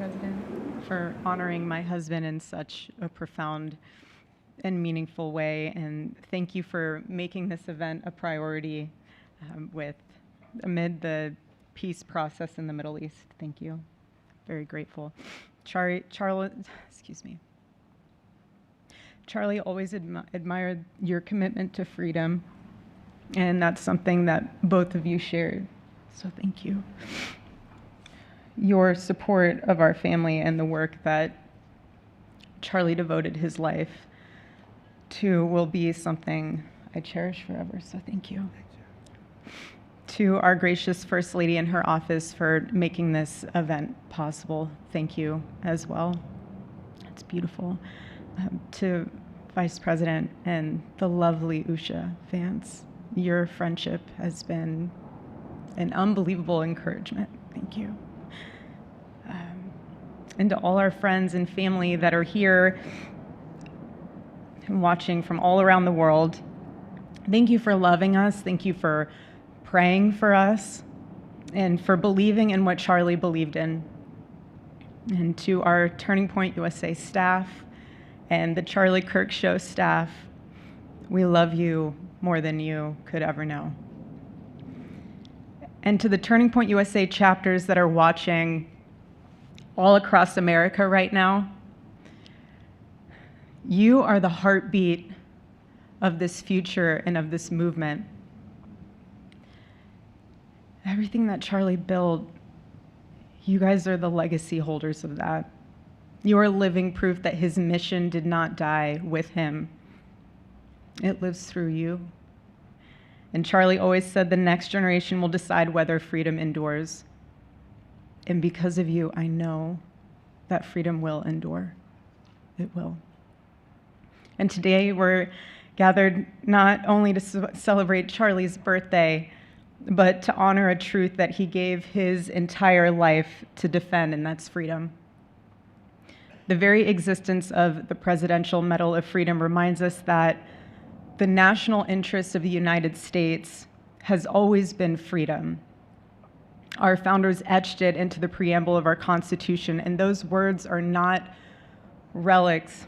President, for honoring my husband in such a profound and meaningful way. And thank you for making this event a priority amid the peace process in the Middle East. Thank you. Very grateful. Charlie always admired your commitment to freedom, and that's something that both of you shared. So thank you. Your support of our family and the work that Charlie devoted his life to will be something I cherish forever, so thank you. To our gracious First Lady in her office for making this event possible, thank you as well. It's beautiful. To Vice President and the lovely Usha Vance, your friendship has been an unbelievable encouragement. Thank you. And to all our friends and family that are here and watching from all around the world, thank you for loving us. Thank you for praying for us and for believing in what Charlie believed in. And to our Turning Point USA staff and the Charlie Kirk Show staff, we love you more than you could ever know. And to the Turning Point USA chapters that are watching all across America right now, you are the heartbeat of this future and of this movement. Everything that Charlie built, you guys are the legacy holders of that. You are living proof that his mission did not die with him. It lives through you. And Charlie always said the next generation will decide whether freedom endures. And because of you, I know that freedom will endure. It will. And today we're gathered not only to celebrate Charlie's birthday, but to honor a truth that he gave his entire life to defend, and that's freedom. The very existence of the Presidential Medal of Freedom reminds us that the national interest of the United States has always been freedom. Our founders etched it into the preamble of our Constitution, and those words are not relics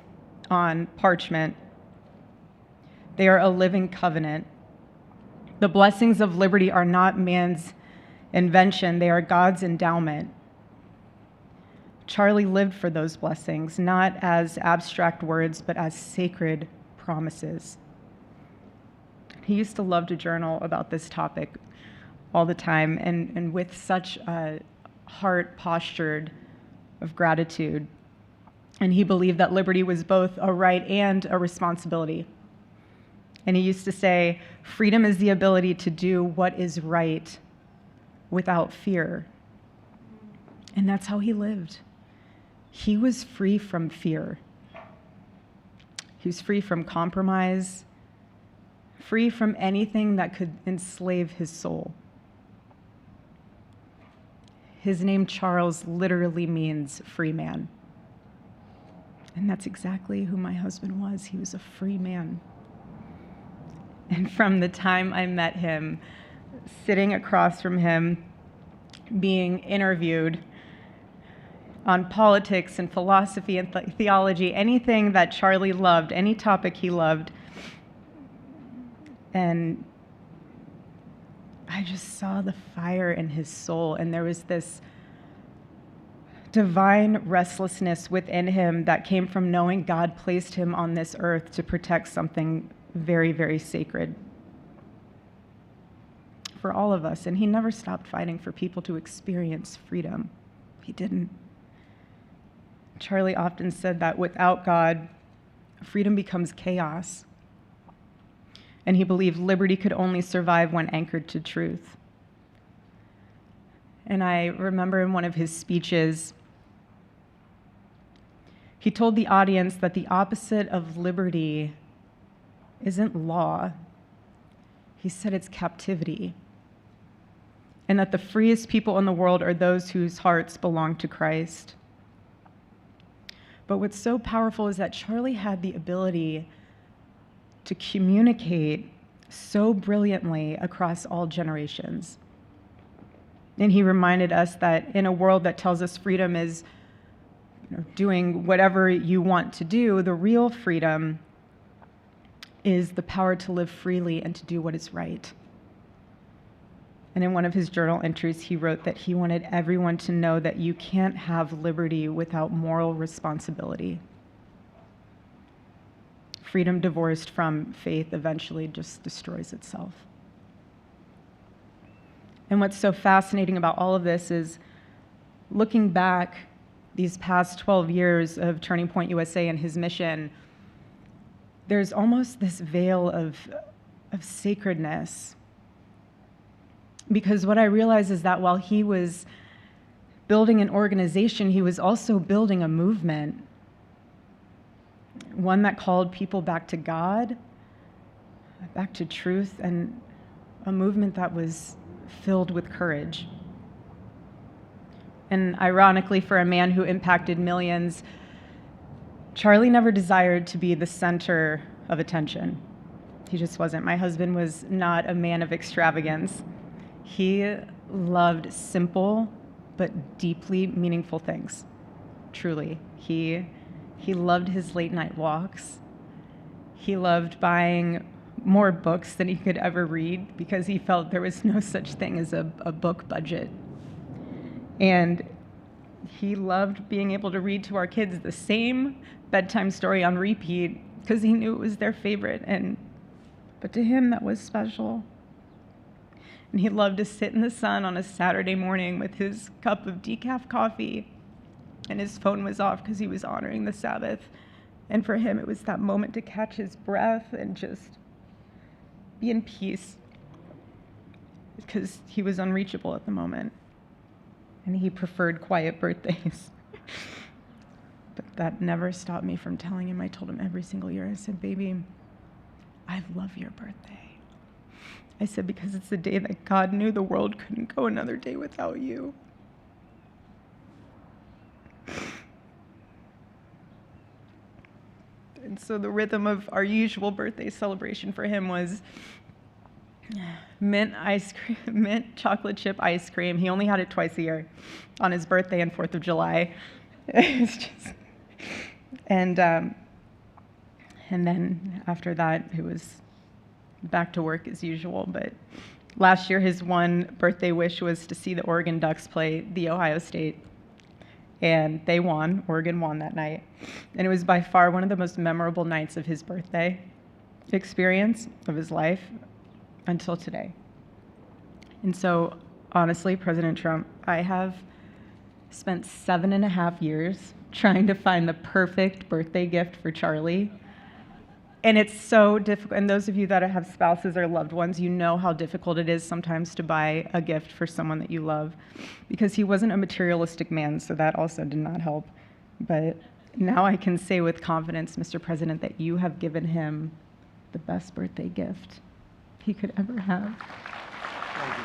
on parchment. They are a living covenant. The blessings of liberty are not man's invention, they are God's endowment. Charlie lived for those blessings, not as abstract words, but as sacred promises. He used to love to journal about this topic all the time, and with such a heart postured of gratitude. And he believed that liberty was both a right and a responsibility. And he used to say, freedom is the ability to do what is right without fear. And that's how he lived. He was free from fear. He was free from compromise, free from anything that could enslave his soul. His name, Charles, literally means free man. And that's exactly who my husband was. He was a free man. And from the time I met him, sitting across from him, being interviewed on politics and philosophy and theology, anything that Charlie loved, any topic he loved, and I just saw the fire in his soul, and there was this divine restlessness within him that came from knowing God placed him on this earth to protect something very, very sacred for all of us. And he never stopped fighting for people to experience freedom. He didn't. Charlie often said that without God, freedom becomes chaos. And he believed liberty could only survive when anchored to truth. And I remember in one of his speeches, he told the audience that the opposite of liberty isn't law. He said it's captivity. And that the freest people in the world are those whose hearts belong to Christ. But what's so powerful is that Charlie had the ability to communicate so brilliantly across all generations. And he reminded us that in a world that tells us freedom is doing whatever you want to do. The real freedom is the power to live freely and to do what is right. And in one of his journal entries, he wrote that he wanted everyone to know that you can't have liberty without moral responsibility. Freedom divorced from faith eventually just destroys itself. And what's so fascinating about all of this is looking back these past 12 years of Turning Point USA and his mission, there's almost this veil of sacredness. Because what I realize is that while he was building an organization, he was also building a movement, one that called people back to God, back to truth, and a movement that was filled with courage. And ironically, for a man who impacted millions, Charlie never desired to be the center of attention. He just wasn't. My husband was not a man of extravagance. He loved simple but deeply meaningful things, truly. He loved his late night walks. He loved buying more books than he could ever read because he felt there was no such thing as a book budget. And he loved being able to read to our kids the same bedtime story on repeat because he knew it was their favorite. But to him, that was special. And he loved to sit in the sun on a Saturday morning with his cup of decaf coffee, and his phone was off because he was honoring the Sabbath. And for him, it was that moment to catch his breath and just be in peace because he was unreachable at the moment. And he preferred quiet birthdays. But that never stopped me from telling him. I told him every single year, I said, baby, I love your birthday. I said, because it's the day that God knew the world couldn't go another day without you. And so the rhythm of our usual birthday celebration for him was mint ice cream, mint chocolate chip ice cream. He only had it twice a year, on his birthday and 4th of July. It's just, and then after that, it was back to work as usual. But last year, his one birthday wish was to see the Oregon Ducks play the Ohio State. And they won. Oregon won that night. And it was by far one of the most memorable nights of his birthday experience of his life until today. And so, honestly, President Trump, I have spent 7.5 years trying to find the perfect birthday gift for Charlie. And it's so difficult. And those of you that have spouses or loved ones, you know how difficult it is sometimes to buy a gift for someone that you love, because he wasn't a materialistic man, so that also did not help. But now I can say with confidence, Mr. President, that you have given him the best birthday gift he could ever have. Thank you.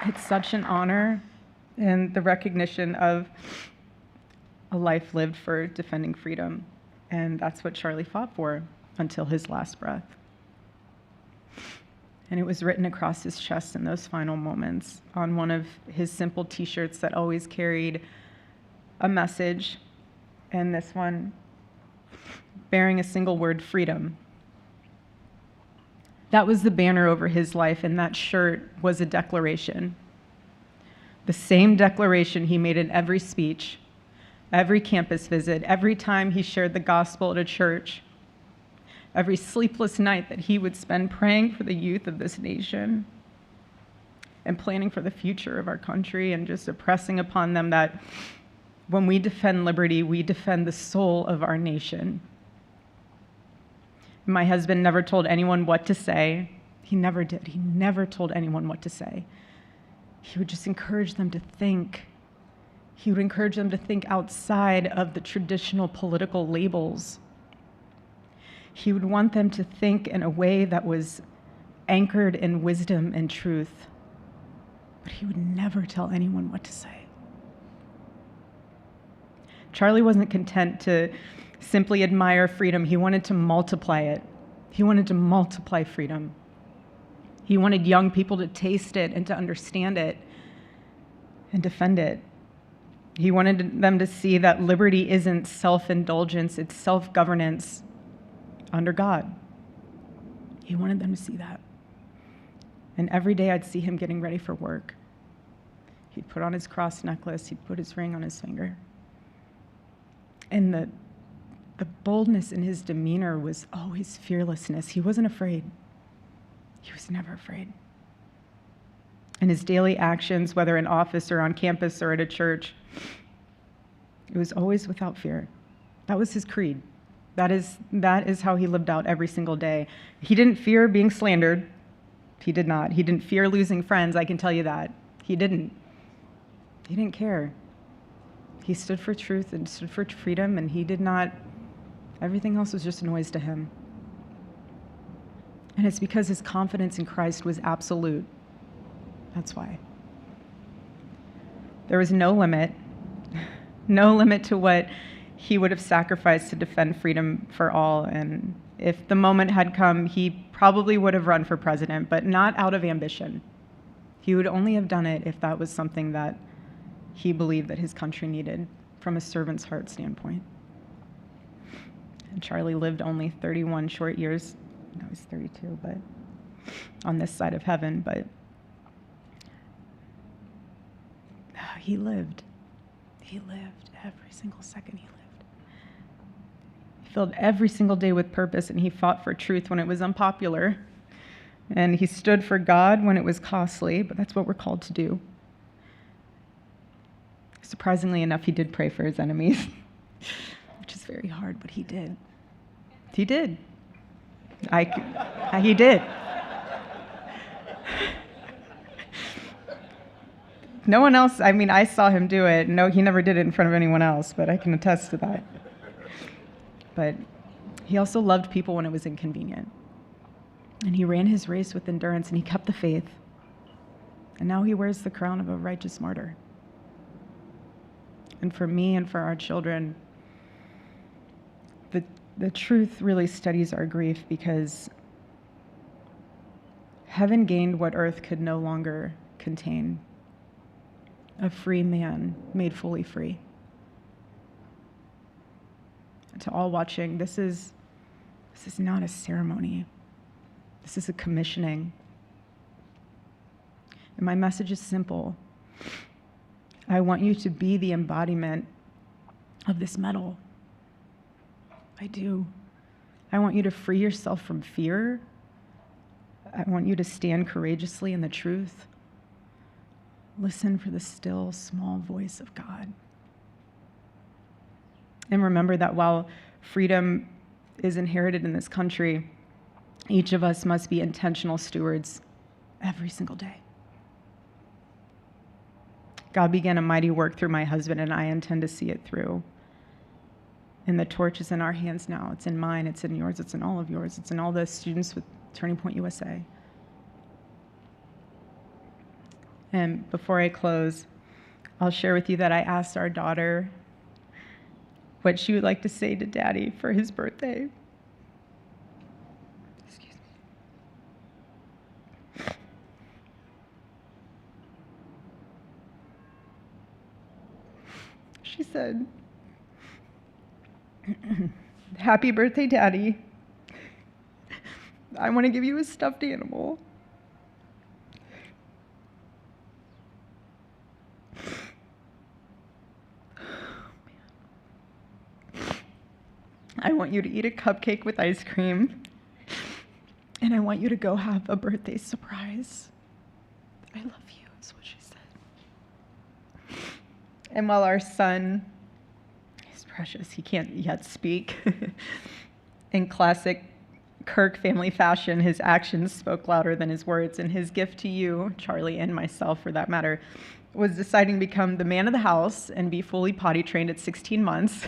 It's such an honor and the recognition of a life lived for defending freedom. And that's what Charlie fought for until his last breath. And it was written across his chest in those final moments on one of his simple t-shirts that always carried a message, and this one bearing a single word, freedom. That was the banner over his life, and that shirt was a declaration. The same declaration he made in every speech, every campus visit, every time he shared the gospel at a church, every sleepless night that he would spend praying for the youth of this nation and planning for the future of our country, and just impressing upon them that when we defend liberty, we defend the soul of our nation. My husband never told anyone what to say. He never did. He never told anyone what to say. He would just encourage them to think. He would encourage them to think outside of the traditional political labels. He would want them to think in a way that was anchored in wisdom and truth. But he would never tell anyone what to say. Charlie wasn't content to simply admire freedom. He wanted to multiply it. He wanted to multiply freedom. He wanted young people to taste it and to understand it and defend it. He wanted them to see that liberty isn't self-indulgence, it's self-governance under God. He wanted them to see that. And every day I'd see him getting ready for work. He'd put on his cross necklace, he'd put his ring on his finger. And the boldness in his demeanor was always fearlessness. He wasn't afraid. He was never afraid. In his daily actions, whether in office or on campus or at a church, it was always without fear. That was his creed. That is how he lived out every single day. He didn't fear being slandered. He did not. He didn't fear losing friends, I can tell you that. He didn't. He didn't care. He stood for truth and stood for freedom, and he did not, everything else was just noise to him. And it's because his confidence in Christ was absolute. That's why. There was no limit to what he would have sacrificed to defend freedom for all. And if the moment had come, he probably would have run for president, but not out of ambition. He would only have done it if that was something that he believed that his country needed from a servant's heart standpoint. And Charlie lived only 31 short years. No, he's 32, but on this side of heaven, but he lived. He lived every single second he lived. He filled every single day with purpose, and he fought for truth when it was unpopular. And he stood for God when it was costly, but that's what we're called to do. Surprisingly enough, he did pray for his enemies, which is very hard, but he did. He did. He did. No one else, I saw him do it. No, he never did it in front of anyone else, but I can attest to that. But he also loved people when it was inconvenient. And he ran his race with endurance, and he kept the faith. And now he wears the crown of a righteous martyr. And for me and for our children, the truth really steadies our grief, because heaven gained what earth could no longer contain: a free man made fully free. And to all watching, this is not a ceremony. This is a commissioning. And my message is simple. I want you to be the embodiment of this medal. I do. I want you to free yourself from fear. I want you to stand courageously in the truth. Listen for the still, small voice of God. And remember that while freedom is inherited in this country, each of us must be intentional stewards every single day. God began a mighty work through my husband, and I intend to see it through. And the torch is in our hands now. It's in mine, it's in yours, it's in all of yours. It's in all the students with Turning Point USA. And before I close, I'll share with you that I asked our daughter what she would like to say to Daddy for his birthday. Excuse me. She said, "Happy birthday, Daddy. I want to give you a stuffed animal. I want you to eat a cupcake with ice cream, and I want you to go have a birthday surprise. I love you," is what she said. And while our son is precious, he can't yet speak, in classic Kirk family fashion, his actions spoke louder than his words, and his gift to you, Charlie, and myself for that matter, was deciding to become the man of the house and be fully potty trained at 16 months.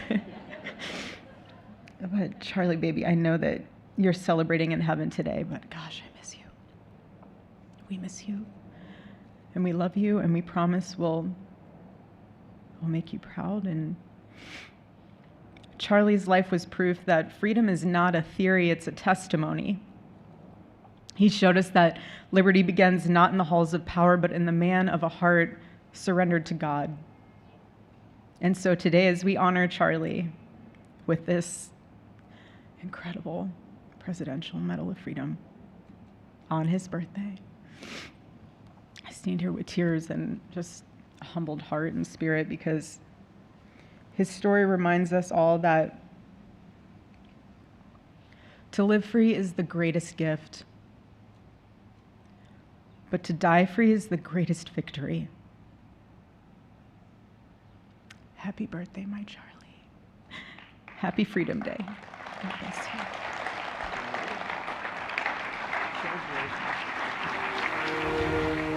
But Charlie, baby, I know that you're celebrating in heaven today, but gosh, I miss you. We miss you, and we love you, and we promise we'll make you proud. And Charlie's life was proof that freedom is not a theory, it's a testimony. He showed us that liberty begins not in the halls of power, but in the man of a heart surrendered to God. And so today, as we honor Charlie with this incredible Presidential Medal of Freedom on his birthday, I stand here with tears and just a humbled heart and spirit, because his story reminds us all that to live free is the greatest gift, but to die free is the greatest victory. Happy birthday, my Charlie. Happy Freedom Day. God bless you.